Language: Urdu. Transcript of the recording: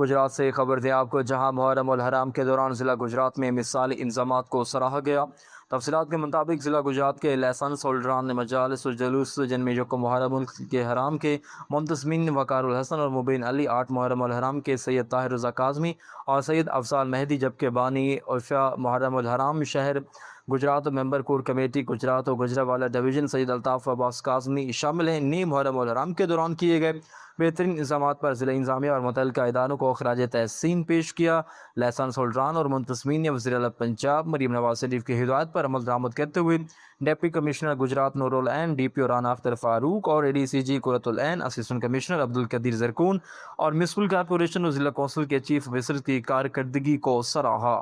گجرات سے خبر دیں آپ کو، جہاں محرم الحرام کے دوران ضلع گجرات میں مثالی انضامات کو سراہا گیا۔ تفصیلات کے مطابق ضلع گجرات کے لائسنس ہولڈران نے مجالس الجلوس جن میں جو محرم کے حرام کے منتظمین وقار الحسن اور مبین علی، 8 محرم الحرام کے سید طاہر رضا کاظمی اور سید افضال مہدی، جبکہ بانی عرفہ محرم الحرام شہر گجرات ممبر کور کمیٹی گجرات اور گجرانوالہ ڈویژن سید الطاف عباس کاظمی شامل ہیں، نے محرم الحرام کے دوران کیے گئے بہترین انتظامات پر ضلع انتظامیہ اور متعلقہ اداروں کو خراج تحسین پیش کیا۔ لائسنس ہولڈران اور منتظمین نے وزیر اعلیٰ پنجاب مریم نواز شریف کی ہدایت پر عمل درآمد کرتے ہوئے ڈپٹی کمشنر گجرات نور العین، ڈی پی او رانا اختر فاروق اور اے ڈی سی جی قرۃ العین، اسسٹنٹ کمشنر عبدالقدیر زرکون اور میونسپل کارپوریشن اور ضلع کونسل کے چیف آفیسر کی کارکردگی کو سراہا۔